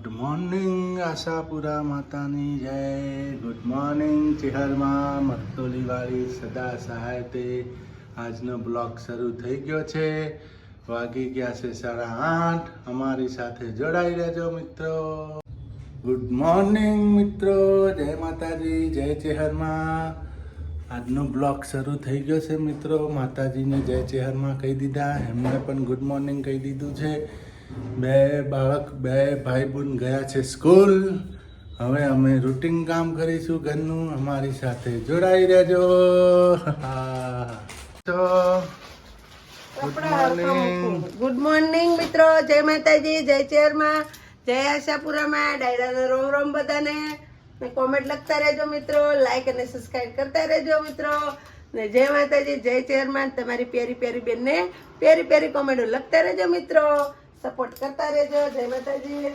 Good morning Ashapura માતાની જય. Good morning ચેહરમાં મરતોલીવાળી સદા સહાય તે આજનો બ્લોગ શરૂ થઈ ગયો છે. વાગી ગયા છે 8:30. અમારી સાથે જોડાઈ રહેજો મિત્રો. ગુડ મોર્નિંગ મિત્રો, જય માતાજી, જય ચેહરમાં. આજનો બ્લોગ શરૂ થઈ ગયો છે મિત્રો. માતાજીને જય ચેહરમાં કહી દીધા, એમને પણ ગુડ મોર્નિંગ કહી દીધું છે. બે ભાઈ બહેન ગયા છે સ્કૂલ. હવે અમે રૂટીન કામ કરીશું ઘરનું. અમારી સાથે જોડાઈ રહેજો. તો ગુડ મોર્નિંગ મિત્રો, જય માતાજી, જય ચેરમાં, જય આશાપુરામાં. ડાયરાનો રોમ રોમ બધાને. કોમેન્ટ લખતા રહેજો મિત્રો, લાઈક અને સબસ્ક્રાઇબ કરતા રહેજો મિત્રો. ને જય માતાજી, જય ચેરમાં. તમારી પ્યારી પ્યારી બેનને પ્યારી પ્યારી કોમેન્ટો લખતા રહેજો મિત્રો. સપોર્ટ કરતા રહેજો. જય માતાજી.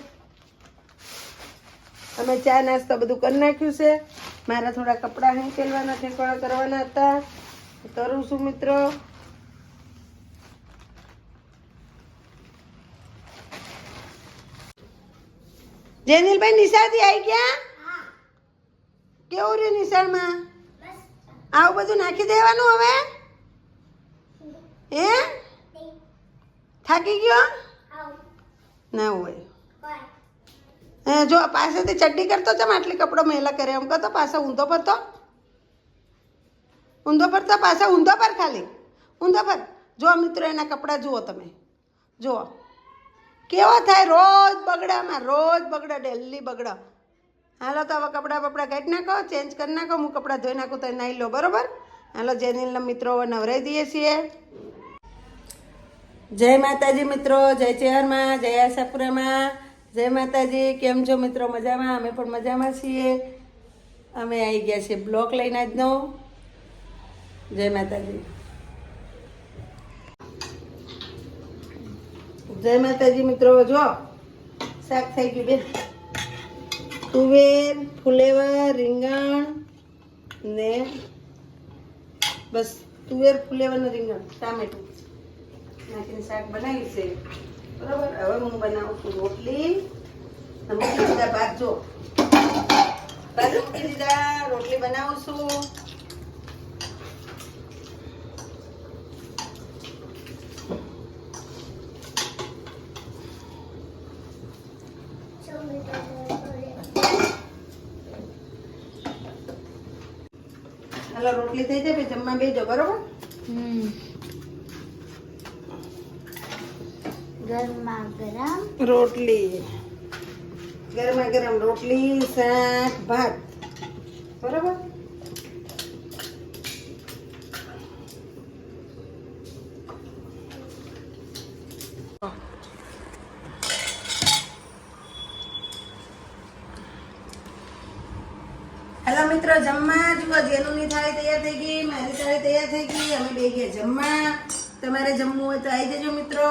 અમે ચા નાસ્તો બધું કરી નાખ્યું છે. મારા થોડા કપડાં હેંકેલવાના ઠેકવાના કરવાના હતા, કરું છું મિત્રો. જેનિલભાઈ નિશાળથી આવી ગયા? કેવું રહ્યું નિશાળમાં? આવું બધું નાખી દેવાનું હવે? હે? થાકી ગયો? ના હોય. જો પાસેથી ચડ્ડી કરતો છે, આટલી કપડો મેલા કરે એમ કરતો, પાછો ઊંધો ફરતો, પાછા ઊંધો પર, ખાલી ઊંધો પર. જો મિત્રો એના કપડાં જુઓ તમે, જુઓ કેવો થાય. રોજ બગડામાં, રોજ બગડા, ડેલી બગડા. હાલો તો હવે કપડાં કાઢી નાખો, ચેન્જ કરી નાખો. હું કપડાં ધોઈ નાખું તો નાહી લો, બરોબર? હાલો જેનિલના મિત્રો નવરાઈ દઈએ છીએ. જય માતાજી મિત્રો, જય ચેહરમાં, જય આશાપુરામાં. જય માતાજી. કેમ છો મિત્રો? મજામાં? અમે પણ મજામાં છીએ. અમે આવી ગયા છીએ બ્લોક લઈને આજનો. જય માતાજી, જય માતાજી મિત્રો. જો શાક થઈ ગયું બેન. તુવેર, ફુલેવર, રીંગણ ને બસ તુવેર, ફુલેવર ને રીંગણ, ટામેટું નાખીને શાક બનાવ્યું છે, બરાબર. હવે હું બનાવું છું રોટલી. મૂકી દીધા ભાત, જો ભાત મૂકી દીધા, રોટલી બનાવું છું. હાલો રોટલી થઈ જાય, જમવા બેસજો, બરોબર? ગરમા ગરમ રોટલી, ગરમા ગરમ રોટલી, શાક, ભાત, બરોબર. હેલો મિત્રો, જમવા જુઓ. જેનુની થાળી તૈયાર થઈ ગઈ, મારી થાળી તૈયાર થઈ ગઈ. અમે બે ગયા જમવા. તમારે જમવું હોય તો આવી જજો મિત્રો.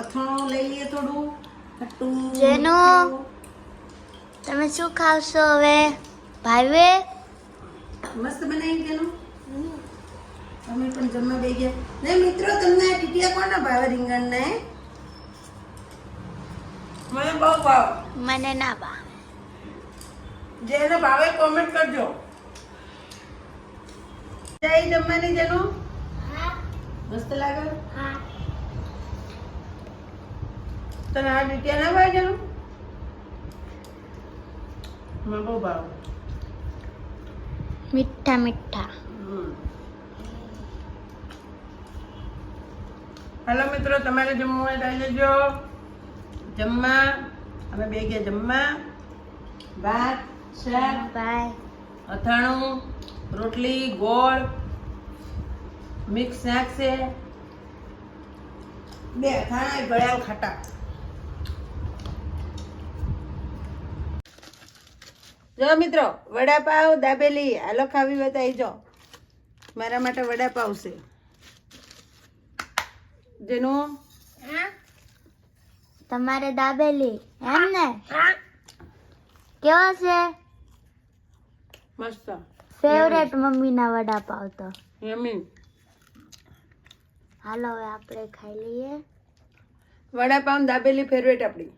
અથાણું લઈ લઈએ થોડું ખટ્ટું. જેનુ, તમે શું ખાવશો હવે? ભાવે મસ્ત બનાવી જેનું. અમે પણ જમવા બે ગયા. નહીં મિત્રો, તમને આ ટીટિયા કોના ભાવે? રીંગણ ને મને બહુ ભાવ. મને ના ભાવે. જેને ભાવે કોમેન્ટ કરજો. જય જમવાની જેનું. મસ્ત લાગે. તને આ ટીટિયા ના ભાવે જેનું? મને બહુ ભાવ. મીઠા મીઠા. હાલો મિત્રો, તમારે જમવું હોય તો આવી જજો જમવા. અમે બે ગયા જમવા. ભાત, શાક, બાય. અથાણું, રોટલી, ગોળ, મિક્સ શાક છે, બે અથાણા, ગળ્યા ખાટા. જો મિત્રો, વડાપાવ, દાબેલી, હાલો ખાવી હોય તો આવી જાઓ. મારા માટે વડાપાવ છે. જેનું તમારે દાબેલી એમ ને? કેવો છે? મસ્ત ફેવરેટ મમ્મીના વડાપાવ તો. યમી. હાલો હવે આપણે ખાઈ લઈએ. વડાપાવ દાબેલી ફેવરેટ આપણી.